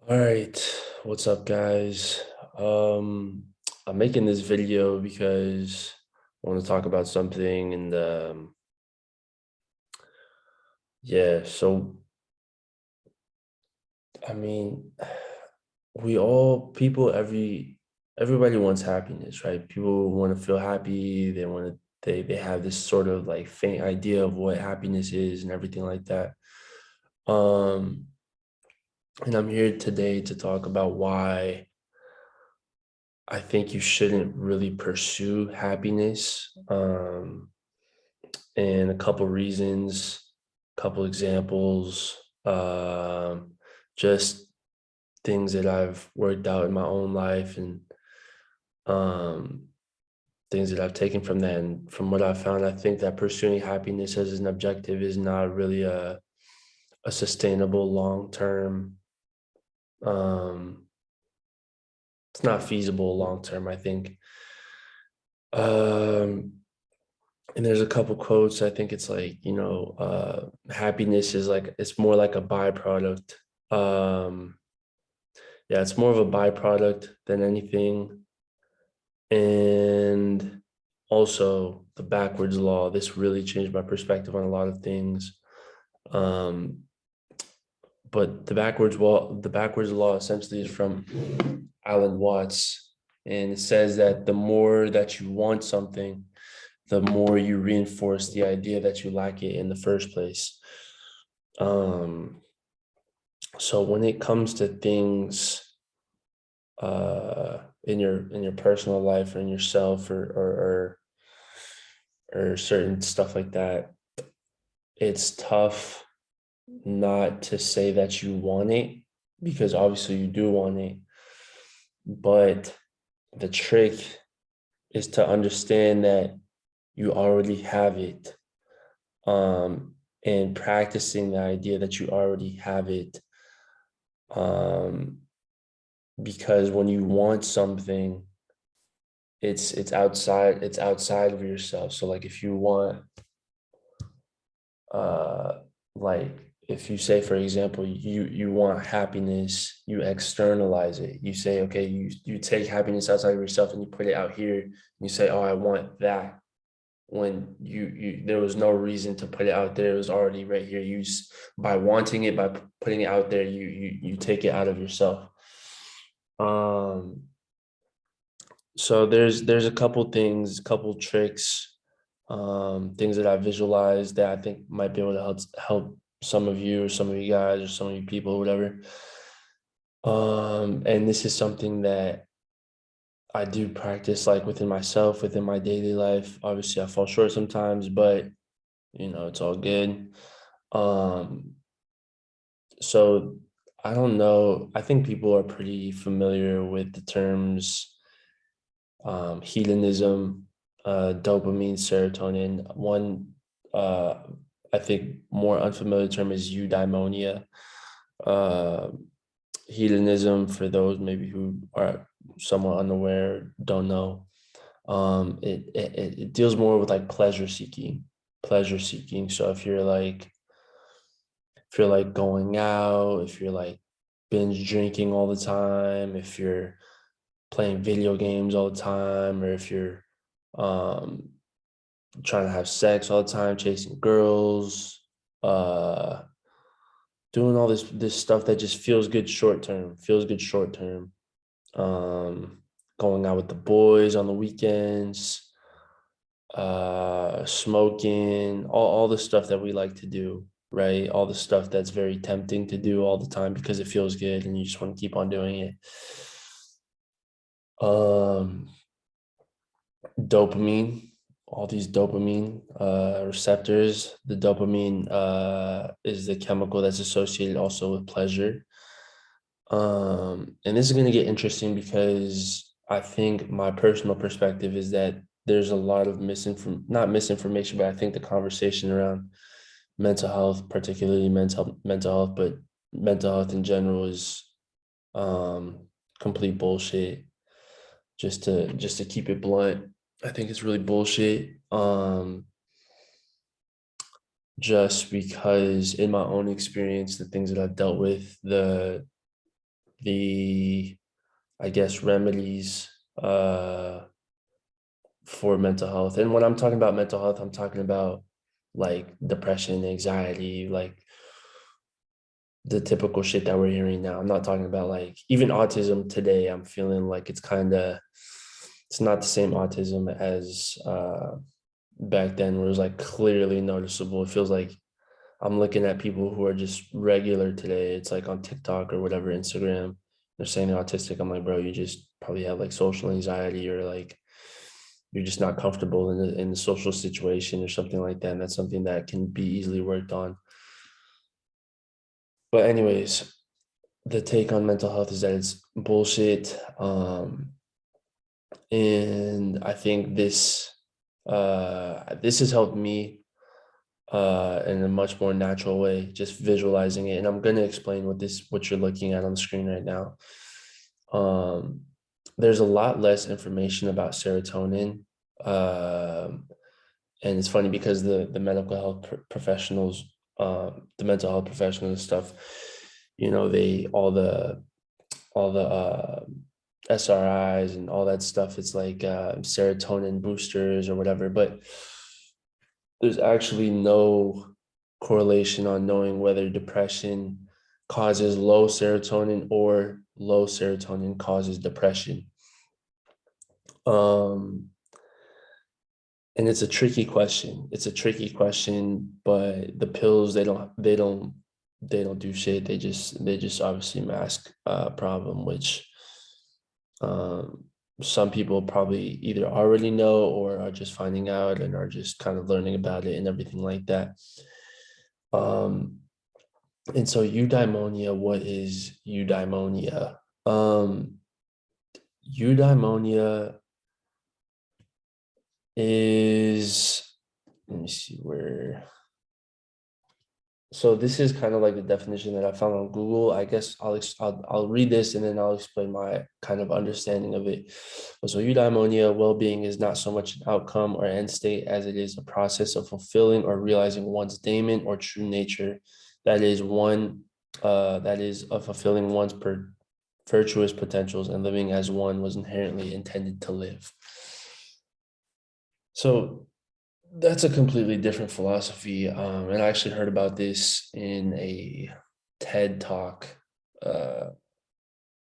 All right, what's up, guys? Um, I'm making this video because I want to talk about something, and yeah. So, I mean, we all people everybody wants happiness, right? People want to feel happy. They want to they have this sort of like faint idea of what happiness is and everything like that. Um, and I'm here today to talk about why I think you shouldn't really pursue happiness, and a couple reasons, couple examples, just things that I've worked out in my own life, and um, things that I've taken from that. And from what I've found, I think that pursuing happiness as an objective is not really a sustainable long term. Um, it's not feasible long term, I think. Um, And there's a couple quotes. I think it's like, happiness is like it's more like a byproduct. Um, yeah, it's more of a byproduct than anything. And also the backwards law. This really changed my perspective on a lot of things. Um, but the backwards law essentially is from Alan Watts, and it says that the more that you want something, the more you reinforce the idea that you lack it in the first place. Um, so when it comes to things in your personal life or in yourself or certain stuff like that, it's tough not to say that you want it because obviously you do want it. But the trick is to understand that you already have it, and practicing the idea that you already have it, um, because when you want something, it's outside of yourself. So like if you want, uh, like if you say, for example, you want happiness, you externalize it. You say, okay, you take happiness outside of yourself and you put it out here. And you say, oh, I want that. When you there was no reason to put it out there. It was already right here. By wanting it, by putting it out there, you take it out of yourself. um so there's a couple things, couple tricks, things that I visualized that I think might be able to help some of you or some of you guys or some of you people or whatever. And this is something that I do practice like within myself, within my daily life. Obviously I fall short sometimes, but it's all good. Um, so I don't know. I think people are pretty familiar with the terms hedonism, dopamine, serotonin. One, uh, I think, more unfamiliar term is eudaimonia. Uh, Hedonism, for those maybe who are somewhat unaware, don't know. It deals more with like pleasure seeking. So if you're like going out, if you're like binge drinking all the time, if you're playing video games all the time, or if you're um, trying to have sex all the time, chasing girls, uh, doing all this stuff that just feels good short term. Um, Going out with the boys on the weekends, smoking, all the stuff that we like to do, right? All the stuff that's very tempting to do all the time because it feels good and you just want to keep on doing it. Um, Dopamine, all these dopamine receptors. The dopamine is the chemical that's associated also with pleasure. And this is going to get interesting because I think my personal perspective is that there's a lot of not misinformation, but I think the conversation around mental health, particularly mental health, but mental health in general is um complete bullshit. Just to keep it blunt, I think it's really bullshit. Just because in my own experience, the things that I've dealt with, the, I guess, remedies for mental health. And when I'm talking about mental health, I'm talking about like depression, anxiety, like the typical shit that we're hearing now. I'm not talking about like even autism today. I'm feeling like it's not the same autism as back then where it was like clearly noticeable. It feels like I'm looking at people who are just regular today. It's like on TikTok or whatever, Instagram. They're saying they're autistic. I'm like, bro, you just probably have like social anxiety or like you're just not comfortable in the social situation or something like that. And that's something that can be easily worked on. But anyways, the take on mental health is that it's bullshit. And I think this has helped me in a much more natural way, just visualizing it. And I'm going to explain what you're looking at on the screen right now. Um, there's a lot less information about serotonin. Um, and it's funny because the medical health professionals, the mental health professionals and stuff, they all the SRIs and all that stuff. It's like serotonin boosters or whatever, but there's actually no correlation on knowing whether depression causes low serotonin or low serotonin causes depression. Um, and it's a tricky question. It's a tricky question, but the pills they don't do shit. They just obviously mask a problem, which um, some people probably either already know or are just finding out and are just kind of learning about it and everything like that. Um, and so eudaimonia, what is eudaimonia? Um, Eudaimonia is, let me see where. So this is kind of like the definition that I found on Google. I guess I'll read this and then I'll explain my kind of understanding of it. So eudaimonia, well-being is not so much an outcome or end state as it is a process of fulfilling or realizing one's daemon or true nature. That is of fulfilling one's virtuous potentials and living as one was inherently intended to live. So that's a completely different philosophy. And I actually heard about this in a TED talk. Uh,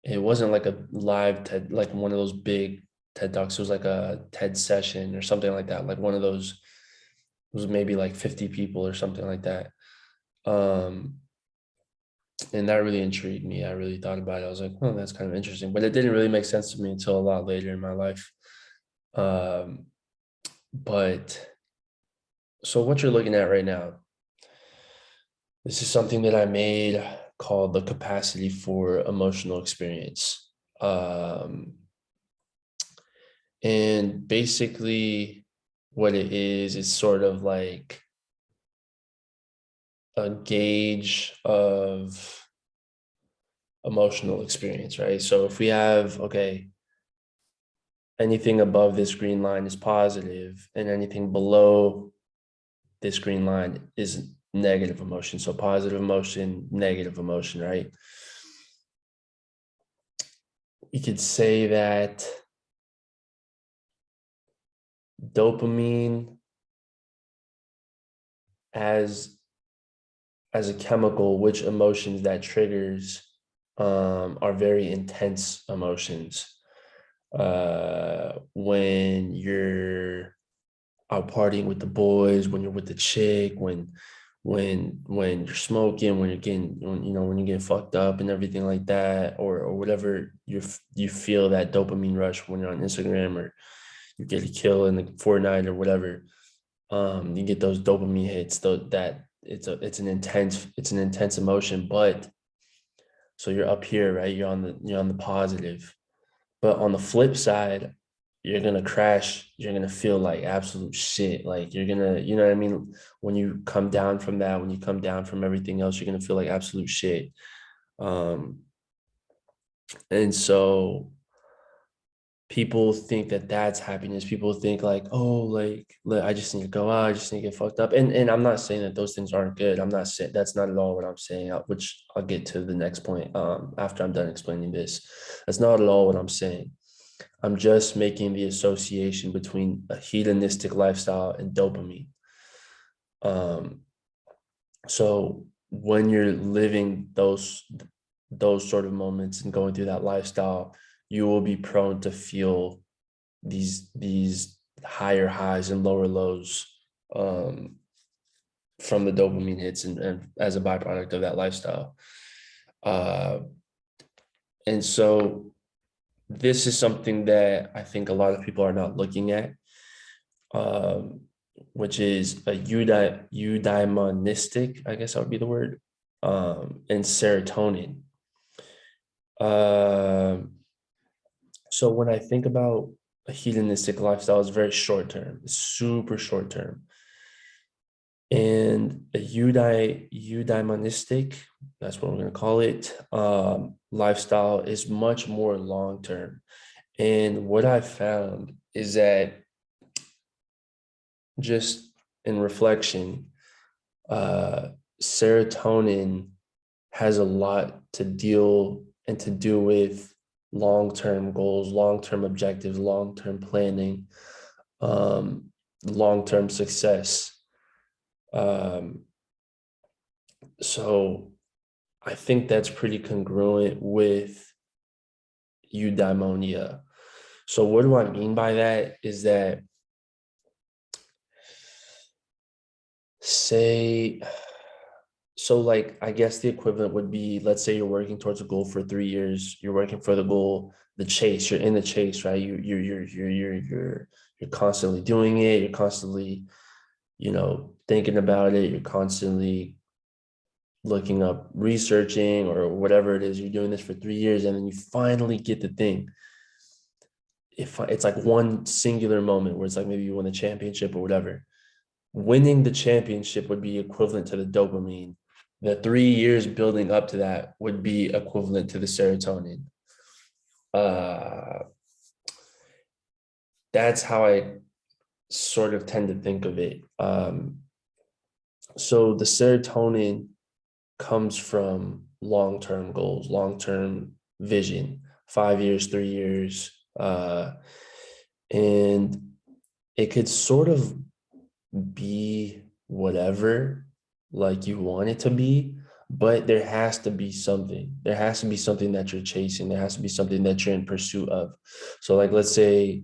it wasn't like a live TED, like one of those big TED talks. It was like a TED session or something like that. Like one of those, it was maybe like 50 people or something like that. Um, and that really intrigued me. I really thought about it. I was like, oh, that's kind of interesting. But it didn't really make sense to me until a lot later in my life. Um, but so what you're looking at right now, this is something that I made called the capacity for emotional experience. And basically, what it is sort of like a gauge of emotional experience, right? So if we have, okay, anything above this green line is positive, and anything below this green line is negative emotion. So positive emotion, negative emotion, right? You could say that dopamine as a chemical, which emotions that triggers are very intense emotions. When you're out partying with the boys, when you're with the chick, when you're smoking, when you're getting fucked up and everything like that, or whatever you feel that dopamine rush when you're on Instagram or you get a kill in the Fortnite or whatever. You get those dopamine hits, though that it's an intense emotion, but so you're up here, right? You're on the positive. But on the flip side, you're gonna crash, you're gonna feel like absolute shit. Like you're gonna, you know what I mean? When you come down from that, when you come down from everything else, you're gonna feel like absolute shit. Um, and so people think that that's happiness. People think like, oh, like I just need to go out, I just need to get fucked up. And I'm not saying that those things aren't good. I'm not saying that's not at all what I'm saying, which I'll get to the next point after I'm done explaining this. That's not at all what I'm saying. I'm just making the association between a hedonistic lifestyle and dopamine. Um, so when you're living those sort of moments and going through that lifestyle, you will be prone to feel these higher highs and lower lows um, from the dopamine hits and as a byproduct of that lifestyle. Uh, and so this is something that I think a lot of people are not looking at, um, which is a eudaimonistic, I guess that would be the word, and serotonin. Um, so when I think about a hedonistic lifestyle, it's very short term, it's super short term. And a eudaimonistic, that's what we're going to call it, lifestyle is much more long term. And what I found is that just in reflection, uh, serotonin has a lot to deal and to do with long-term goals, long-term objectives, long-term planning, um, long-term success. Um, so I think that's pretty congruent with eudaimonia. So what do I mean by that is that, say, so like I guess the equivalent would be, let's say you're working towards a goal for 3 years, you're working for the goal, the chase, you're in the chase, right? You're constantly doing it, you're constantly, thinking about it, you're constantly looking up, researching, or whatever it is, you're doing this for 3 years, and then you finally get the thing. If it's like one singular moment where it's like maybe you won the championship or whatever, winning the championship would be equivalent to the dopamine. The 3 years building up to that would be equivalent to the serotonin. Uh, that's how I sort of tend to think of it. So the serotonin comes from long-term goals, long-term vision, 5 years, 3 years, and it could sort of be whatever like you want it to be, but there has to be something. There has to be something that you're chasing. There has to be something that you're in pursuit of. So like let's say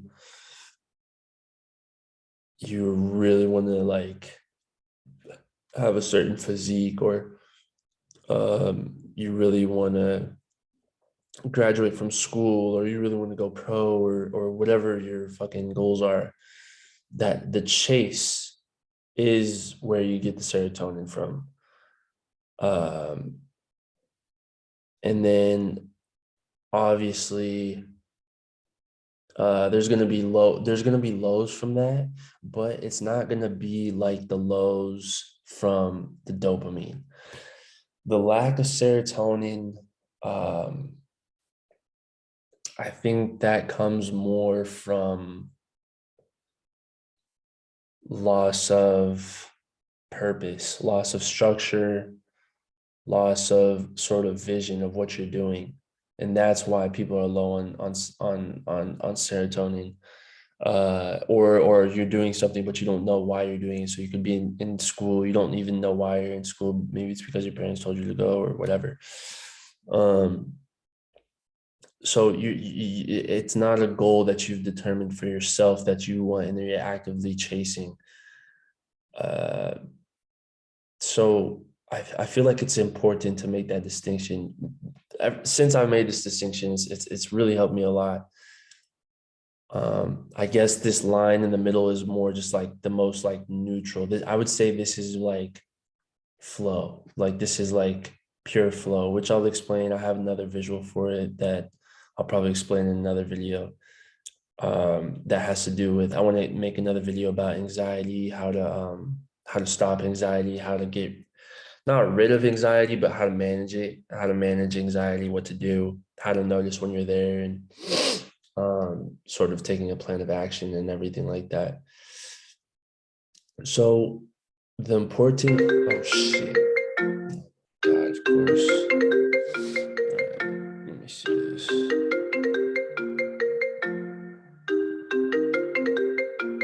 you really want to like have a certain physique, or you really want to graduate from school, or you really want to go pro, or whatever your fucking goals are, that the chase is where you get the serotonin from. Um, and then obviously there's gonna be lows from that, but it's not gonna be like the lows from the dopamine. The lack of serotonin, um, I think that comes more from loss of purpose, loss of structure, loss of sort of vision of what you're doing, and that's why people are low on serotonin. Or you're doing something but you don't know why you're doing it. So you could be in school, you don't even know why you're in school. Maybe it's because your parents told you to go or whatever. So it's not a goal that you've determined for yourself that you want and you're actively chasing. Uh, so I feel like it's important to make that distinction. Since I made this distinction, it's really helped me a lot. I guess this line in the middle is more just like the most like neutral. I would say this is like flow. Like this is like pure flow, which I'll explain. I have another visual for it that I'll probably explain in another video. That has to do with, I want to make another video about anxiety, how to stop anxiety, how to get not rid of anxiety, but how to manage it, how to manage anxiety, what to do, how to notice when you're there, and sort of taking a plan of action and everything like that. So the important, oh shit, God, of course. All right, let me see this.